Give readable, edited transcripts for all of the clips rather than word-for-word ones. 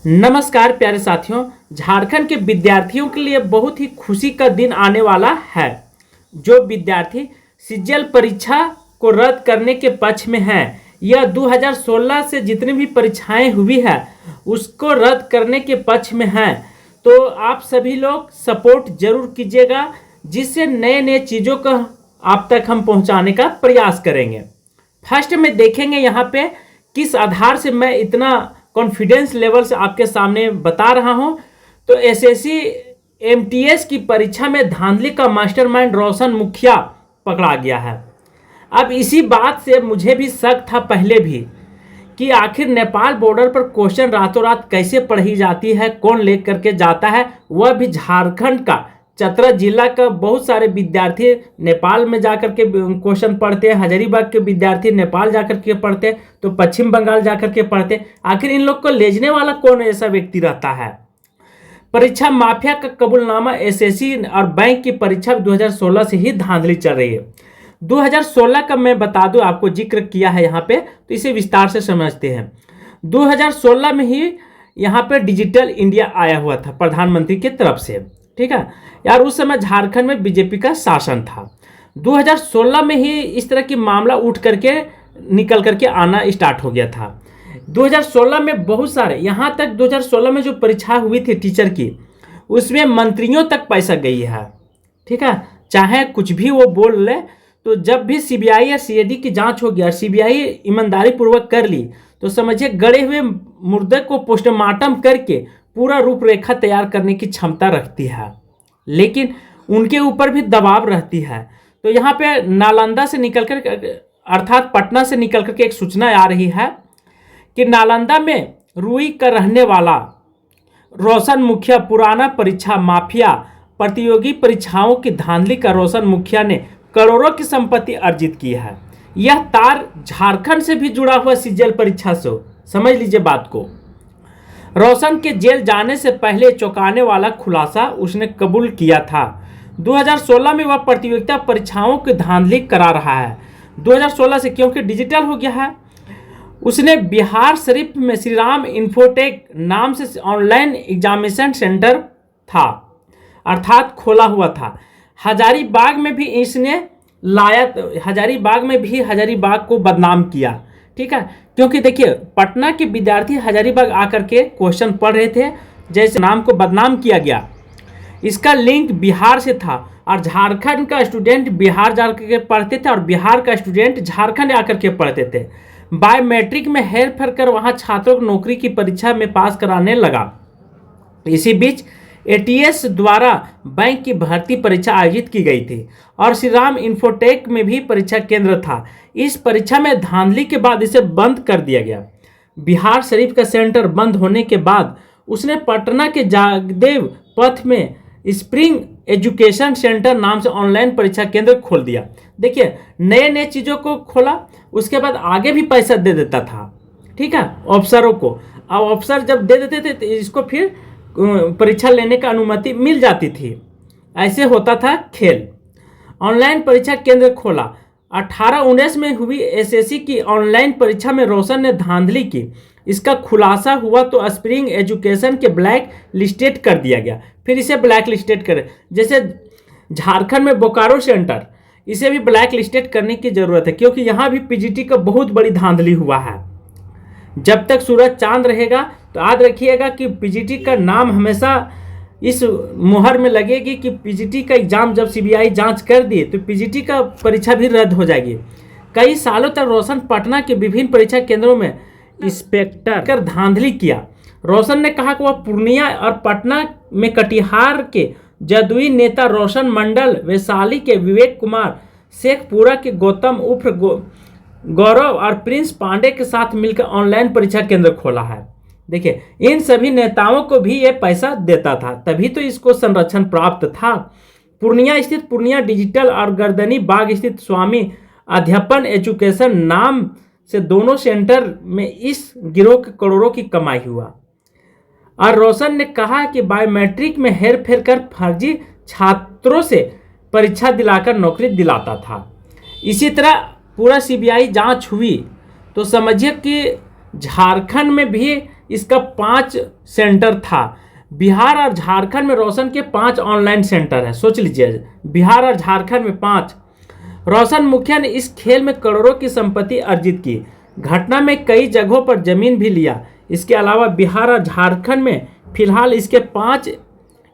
नमस्कार प्यारे साथियों। झारखंड के विद्यार्थियों के लिए बहुत ही खुशी का दिन आने वाला है। जो विद्यार्थी सीजीएल परीक्षा को रद्द करने के पक्ष में हैं, यह 2016 से जितनी भी परीक्षाएं हुई है उसको रद्द करने के पक्ष में हैं, तो आप सभी लोग सपोर्ट जरूर कीजिएगा, जिससे नए नए चीज़ों को आप तक हम पहुंचाने का प्रयास करेंगे। फर्स्ट में देखेंगे यहाँ पे किस आधार से मैं इतना कॉन्फिडेंस लेवल से आपके सामने बता रहा हूं। तो एसएससी एमटीएस की परीक्षा में धांधली का मास्टरमाइंड रोशन मुखिया पकड़ा गया है। अब इसी बात से मुझे भी शक था पहले भी कि आखिर नेपाल बॉर्डर पर क्वेश्चन रातों रात कैसे पढ़ी जाती है, कौन ले करके जाता है, वह भी झारखंड का चतरा जिला का। बहुत सारे विद्यार्थी नेपाल में जाकर के क्वेश्चन पढ़ते हैं, हजारीबाग के विद्यार्थी नेपाल जाकर के पढ़ते हैं, तो पश्चिम बंगाल जाकर के पढ़ते हैं। आखिर इन लोग को लेजने वाला कौन ऐसा व्यक्ति रहता है? परीक्षा माफिया का कबूलनामा। एसएससी और बैंक की परीक्षा 2016 से ही धांधली चल रही है। 2016 का मैं बता दूं, आपको जिक्र किया है यहाँ पे, तो इसे विस्तार से समझते हैं। 2016 में ही यहाँ पे डिजिटल इंडिया आया हुआ था प्रधानमंत्री की तरफ से, ठीक है यार। उस समय झारखंड में बीजेपी का शासन था। 2016 में ही इस तरह की मामला उठ करके निकल करके आना स्टार्ट हो गया था। 2016 में बहुत सारे, यहाँ तक 2016 में जो परीक्षा हुई थी टीचर की, उसमें मंत्रियों तक पैसा गई है, ठीक है। चाहे कुछ भी वो बोल ले, तो जब भी सीबीआई या सीआईडी की जांच होगी और सीबीआई ईमानदारी पूर्वक कर ली, तो समझिए गड़े हुए मुर्दे को पोस्टमार्टम करके पूरा रूपरेखा तैयार करने की क्षमता रखती है, लेकिन उनके ऊपर भी दबाव रहती है। तो यहाँ पे नालंदा से निकलकर, अर्थात पटना से निकलकर के एक सूचना आ रही है कि नालंदा में रुई का रहने वाला रोशन मुखिया, पुराना परीक्षा माफिया, प्रतियोगी परीक्षाओं की धांधली का रोशन मुखिया ने करोड़ों की संपत्ति अर्जित की है। यह तार झारखंड से भी जुड़ा हुआ सीजीएल परीक्षा से, समझ लीजिए बात को। रोशन के जेल जाने से पहले चौंकाने वाला खुलासा उसने कबूल किया था। 2016 में वह प्रतियोगिता परीक्षाओं की धांधली करा रहा है। 2016 से, क्योंकि डिजिटल हो गया है, उसने बिहार शरीफ में श्री राम इन्फोटेक नाम से ऑनलाइन एग्जामिनेशन सेंटर था, अर्थात खोला हुआ था। हजारीबाग में भी इसने लाया, हजारीबाग को बदनाम किया, ठीक है। क्योंकि देखिए, पटना के विद्यार्थी हजारीबाग आकर के क्वेश्चन पढ़ रहे थे, जैसे नाम को बदनाम किया गया। इसका लिंक बिहार से था और झारखंड का स्टूडेंट बिहार जाकर के पढ़ते थे और बिहार का स्टूडेंट झारखंड आकर के पढ़ते थे। बायोमेट्रिक में हेर फेर कर वहाँ छात्रों को नौकरी की परीक्षा में पास कराने लगा। इसी बीच एटीएस द्वारा बैंक की भर्ती परीक्षा आयोजित की गई थी और श्री राम इन्फोटेक में भी परीक्षा केंद्र था। इस परीक्षा में धांधली के बाद इसे बंद कर दिया गया। बिहार शरीफ का सेंटर बंद होने के बाद उसने पटना के जागदेव पथ में स्प्रिंग एजुकेशन सेंटर नाम से ऑनलाइन परीक्षा केंद्र खोल दिया। देखिए, नए नए चीज़ों को खोला, उसके बाद आगे भी पैसा दे देता था, ठीक है, अफसरों को। अब अफसर जब दे देते थे तो इसको फिर परीक्षा लेने का अनुमति मिल जाती थी। ऐसे होता था खेल। ऑनलाइन परीक्षा केंद्र खोला। 18-19 में हुई एसएससी की ऑनलाइन परीक्षा में रोशन ने धांधली की। इसका खुलासा हुआ तो स्प्रिंग एजुकेशन के ब्लैक लिस्टेड कर दिया गया। फिर इसे ब्लैक लिस्टेड करे, जैसे झारखंड में बोकारो सेंटर, इसे भी ब्लैक लिस्टेड करने की जरूरत है, क्योंकि यहाँ भी पीजीटी का बहुत बड़ी धांधली हुआ है। जब तक सूरज चांद रहेगा तो याद रखिएगा कि पीजीटी का नाम हमेशा इस मुहर में लगेगी कि पीजीटी का एग्जाम जब सीबीआई जांच कर दी तो पीजीटी का परीक्षा भी रद्द हो जाएगी। कई सालों तक रोशन पटना के विभिन्न परीक्षा केंद्रों में इंस्पेक्टर कर धांधली किया। रोशन ने कहा कि वह पूर्णिया और पटना में कटिहार के जदयू नेता रोशन मंडल, वैशाली के विवेक कुमार, शेखपुरा के गौतम उर्फ गौरव और प्रिंस पांडे के साथ मिलकर ऑनलाइन परीक्षा केंद्र खोला है। देखिए, इन सभी नेताओं को भी ये पैसा देता था, तभी तो इसको संरक्षण प्राप्त था। पूर्णिया स्थित पूर्णिया डिजिटल और गर्दनी बाग स्थित स्वामी अध्यापन एजुकेशन नाम से दोनों सेंटर में इस गिरोह के करोड़ों की कमाई हुआ। और रोशन ने कहा कि बायोमेट्रिक में हेर फेर कर फर्जी छात्रों से परीक्षा दिलाकर नौकरी दिलाता था। इसी तरह पूरा सीबीआई जांच हुई तो समझिए कि झारखंड में भी इसका 5 सेंटर था। बिहार और झारखंड में रोशन के 5 ऑनलाइन सेंटर हैं। सोच लीजिए, बिहार और झारखंड में 5। रोशन मुखिया ने इस खेल में करोड़ों की संपत्ति अर्जित की। घटना में कई जगहों पर जमीन भी लिया। इसके अलावा बिहार और झारखंड में फिलहाल इसके 5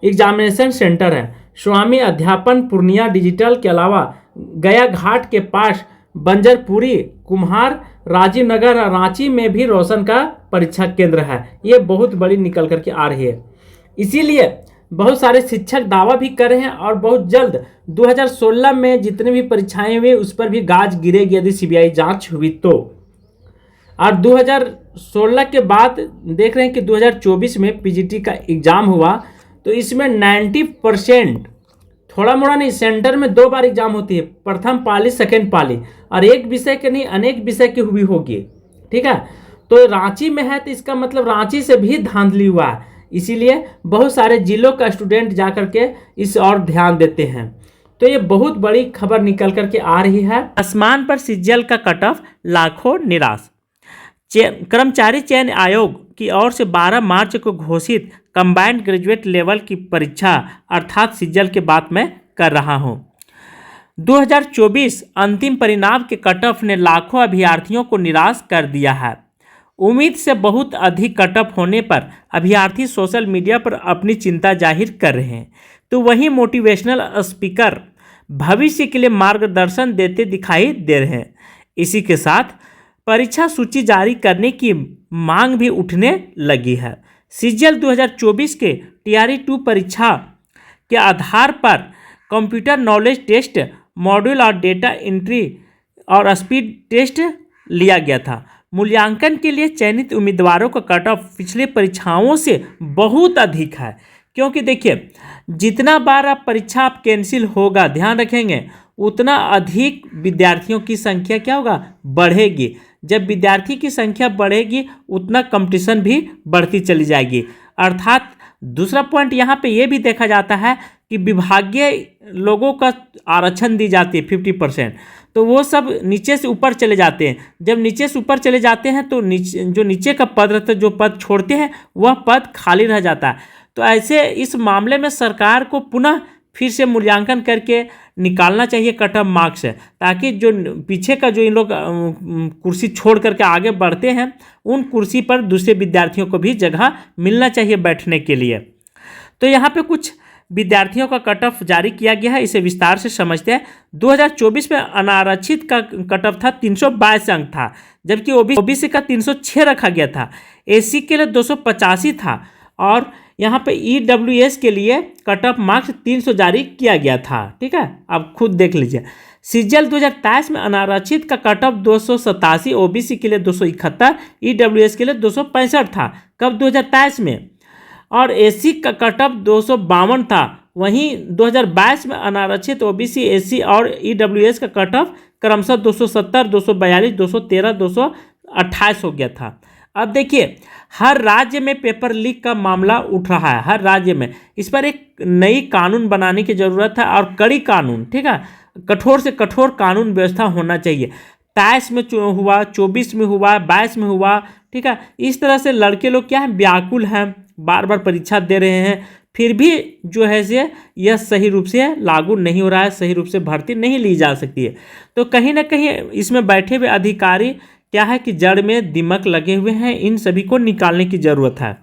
एग्जामिनेशन सेंटर हैं। स्वामी अध्यापन पूर्णिया डिजिटल के अलावा गया घाट के पास बंजरपुरी, कुम्हार, राजीव नगर और रांची में भी रोशन का परीक्षा केंद्र है। ये बहुत बड़ी निकल करके आ रही है। इसीलिए बहुत सारे शिक्षक दावा भी कर रहे हैं और बहुत जल्द 2016 में जितने भी परीक्षाएं हुई उस पर भी गाज गिरेगी यदि सीबीआई जांच हुई तो। और 2016 के बाद देख रहे हैं कि 2024 में पीजीटी का एग्ज़ाम हुआ तो इसमें 90%, थोड़ा मोड़ा नहीं, सेंटर में 2 बार एग्जाम होती है, प्रथम पाली सेकेंड पाली, और एक विषय के नहीं अनेक विषय की हुई होगी। ठीक है, तो रांची में है तो इसका मतलब रांची से भी धांधली हुआ है। इसीलिए बहुत सारे जिलों का स्टूडेंट जा करके इस और ध्यान देते हैं। तो ये बहुत बड़ी खबर निकल करके आ रही है। आसमान पर सीजीएल का कट ऑफ, लाखों निराश। कर्मचारी चयन आयोग की ओर से 12 मार्च को घोषित कंबाइंड ग्रेजुएट लेवल की परीक्षा अर्थात सीजीएल की बात मैं कर रहा हूं। 2024 अंतिम परिणाम के कट ऑफ ने लाखों अभ्यर्थियों को निराश कर दिया है। उम्मीद से बहुत अधिक कट ऑफ होने पर अभ्यर्थी सोशल मीडिया पर अपनी चिंता जाहिर कर रहे हैं, तो वहीं मोटिवेशनल स्पीकर भविष्य के लिए मार्गदर्शन देते दिखाई दे रहे हैं। इसी के साथ परीक्षा सूची जारी करने की मांग भी उठने लगी है। सीजीएल 2024 के टीआरई 2 परीक्षा के आधार पर कंप्यूटर नॉलेज टेस्ट, मॉड्यूल और डेटा एंट्री और स्पीड टेस्ट लिया गया था। मूल्यांकन के लिए चयनित उम्मीदवारों का कट ऑफ पिछले परीक्षाओं से बहुत अधिक है, क्योंकि देखिए जितना बार आप परीक्षा आप कैंसिल होगा, ध्यान रखेंगे, उतना अधिक विद्यार्थियों की संख्या क्या होगा, बढ़ेगी। जब विद्यार्थी की संख्या बढ़ेगी उतना कंपटीशन भी बढ़ती चली जाएगी। अर्थात दूसरा पॉइंट यहाँ पे ये भी देखा जाता है कि विभागीय लोगों का आरक्षण दी जाती है 50%, तो वो सब नीचे से ऊपर चले जाते हैं। जब नीचे से ऊपर चले जाते हैं तो जो नीचे का पद रहता है, जो पद छोड़ते हैं वह पद खाली रह जाता है। तो ऐसे इस मामले में सरकार को पुनः फिर से मूल्यांकन करके निकालना चाहिए कट ऑफ मार्क्स, ताकि जो पीछे का जो इन लोग कुर्सी छोड़ करके आगे बढ़ते हैं उन कुर्सी पर दूसरे विद्यार्थियों को भी जगह मिलना चाहिए बैठने के लिए। तो यहाँ पे कुछ विद्यार्थियों का कट ऑफ जारी किया गया है, इसे विस्तार से समझते हैं। 2024 में अनारक्षित का कट ऑफ था 322 अंक था, जबकि ओबीसी का 306 रखा गया था। एससी के लिए 285 था और यहाँ पे ईडब्ल्यूएस के लिए कट ऑफ मार्क्स 300 जारी किया गया था। ठीक है, आप खुद देख लीजिए। सीजीएल 2023 में अनारक्षित का कट ऑफ 287, ओबीसी के लिए 271, ईडब्ल्यूएस के लिए 265 था। कब? 2023 में। और एससी का कट ऑफ 252 था। वहीं 2022 में अनारक्षित, ओबीसी, एससी और ईडब्ल्यूएस का कट ऑफ क्रमशः 270, 242, 213, 228 हो गया था। अब देखिए हर राज्य में पेपर लीक का मामला उठ रहा है, हर राज्य में। इस पर एक नई कानून बनाने की ज़रूरत है और कड़ी कानून, ठीक है, कठोर से कठोर कानून व्यवस्था होना चाहिए। 23 में हुआ, 24 में हुआ, 22 में हुआ, ठीक है। इस तरह से लड़के लोग क्या है, व्याकुल हैं, बार बार परीक्षा दे रहे हैं, फिर भी जो है से यह सही रूप से लागू नहीं हो रहा है, सही रूप से भर्ती नहीं ली जा सकती है। तो कहीं ना कहीं इसमें बैठे हुए अधिकारी क्या है कि जड़ में दिमक लगे हुए हैं, इन सभी को निकालने की जरूरत है।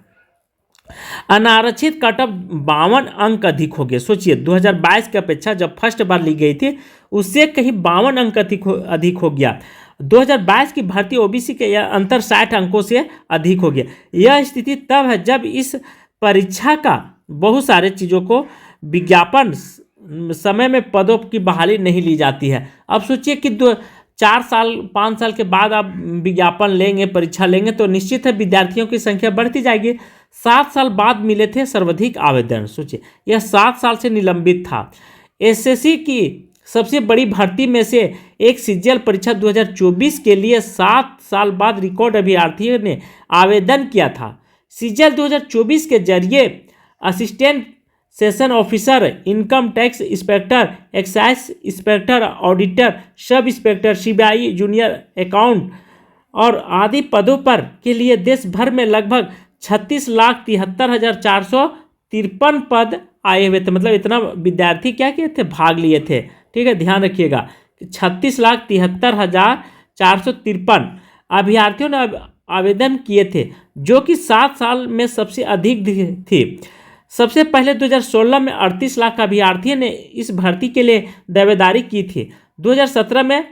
अनारक्षित कट ऑफ 52 अंक अधिक हो गए। सोचिए 2022 की अपेक्षा जब फर्स्ट बार ली गई थी उससे कहीं 52 अंक अधिक हो गया। 2022 की भर्ती ओबीसी के अंतर 60 अंकों से अधिक हो गया। यह स्थिति तब है जब इस परीक्षा का बहुत सारे चीज़ों को विज्ञापन समय में पदों की बहाली नहीं ली जाती है। अब सोचिए कि 4 साल 5 साल के बाद आप विज्ञापन लेंगे, परीक्षा लेंगे, तो निश्चित है विद्यार्थियों की संख्या बढ़ती जाएगी। 7 साल बाद मिले थे सर्वाधिक आवेदन। सोचिए यह 7 साल से निलंबित था। एसएससी की सबसे बड़ी भर्ती में से एक सीजीएल परीक्षा 2024 के लिए 7 साल बाद रिकॉर्ड अभ्यर्थियों ने आवेदन किया था। सीजीएल 2024 के जरिए assistant session officer, income tax inspector, excise inspector, auditor, sub inspector, CBI junior account और आदि पदों पर के लिए देश भर में लगभग 36,73,453 पद आए हुए थे। मतलब इतना विद्यार्थी क्या किए थे, भाग लिए थे। ठीक है, ध्यान रखिएगा, 36,73,453 अभ्यर्थियों ने आवेदन किए थे, जो कि 7 साल में सबसे अधिक थी। सबसे पहले 2016 में 38 लाख अभ्यर्थियों ने इस भर्ती के लिए दावेदारी की थी। 2017 में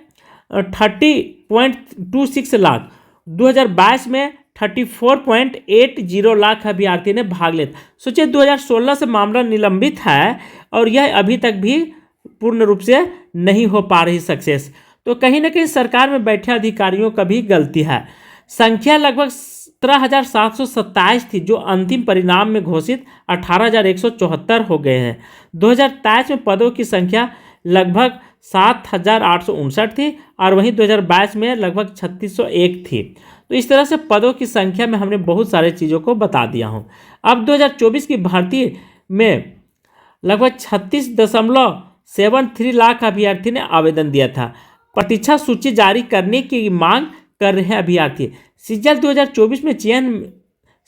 30.26 लाख, 2022 में 34.80 लाख अभ्यर्थी ने भाग लिया। सोचिए 2016 से मामला निलंबित है और यह अभी तक भी पूर्ण रूप से नहीं हो पा रही सक्सेस। तो कहीं ना कहीं सरकार में बैठे अधिकारियों का भी गलती है। संख्या लगभग 17,727 थी, जो अंतिम परिणाम में घोषित 18,174 हो गए हैं। 2023 में पदों की संख्या लगभग 7,859 थी और वहीं 2022 में लगभग 3,601 थी। तो इस तरह से पदों की संख्या में हमने बहुत सारे चीज़ों को बता दिया हूँ। अब 2024 की भर्ती में लगभग 36.73 लाख अभ्यर्थी ने आवेदन दिया था। प्रतीक्षा सूची जारी करने की मांग कर रहे हैं अभ्यर्थी। सीजीएल 2024 में चयन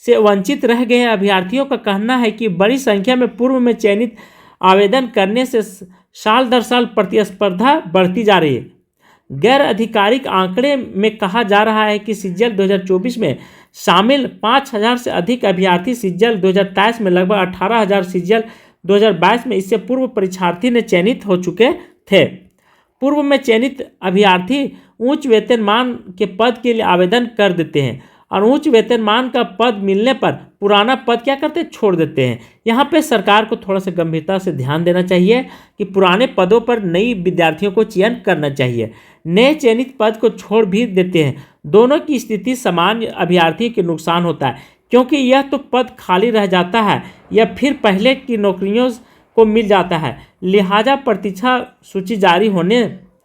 से वंचित रह गए अभ्यर्थियों का कहना है कि बड़ी संख्या में पूर्व में चयनित आवेदन करने से साल दर साल प्रतिस्पर्धा बढ़ती जा रही है। गैर आधिकारिक आंकड़े में कहा जा रहा है कि सीजीएल 2024 में शामिल 5,000 से अधिक अभ्यर्थी सीजीएल 2023 में लगभग 18,000 सीजीएल 2022 में इससे पूर्व परीक्षार्थी ने चयनित हो चुके थे। पूर्व में चयनित अभ्यर्थी उच्च वेतनमान के पद के लिए आवेदन कर देते हैं और उच्च वेतनमान का पद मिलने पर पुराना पद क्या करते हैं, छोड़ देते हैं। यहाँ पे सरकार को थोड़ा सा गंभीरता से ध्यान देना चाहिए कि पुराने पदों पर नई विद्यार्थियों को चयन करना चाहिए। नए चयनित पद को छोड़ भी देते हैं। दोनों की स्थिति सामान्य अभ्यर्थी के नुकसान होता है, क्योंकि यह तो पद खाली रह जाता है या फिर पहले की नौकरियों को मिल जाता है। लिहाजा प्रतीक्षा सूची जारी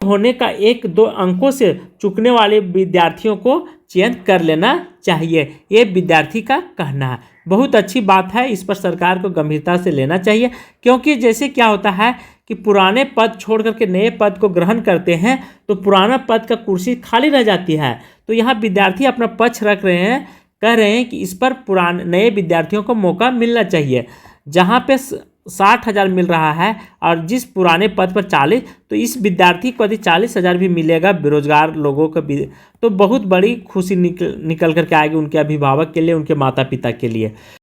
होने का 1-2 अंकों से चूकने वाले विद्यार्थियों को चयन कर लेना चाहिए, ये विद्यार्थी का कहना है। बहुत अच्छी बात है, इस पर सरकार को गंभीरता से लेना चाहिए, क्योंकि जैसे क्या होता है कि पुराने पद छोड़ करके नए पद को ग्रहण करते हैं तो पुराना पद का कुर्सी खाली रह जाती है। तो यहाँ विद्यार्थी अपना पक्ष रख रहे हैं, कह रहे हैं कि इस पर पुराने नए विद्यार्थियों को मौका मिलना चाहिए। जहाँ पे 60,000 मिल रहा है और जिस पुराने पद पर 40, तो इस विद्यार्थी को यदि 40,000 भी मिलेगा बेरोजगार लोगों को भी, तो बहुत बड़ी खुशी निकल करके आएगी उनके अभिभावक के लिए, उनके माता पिता के लिए।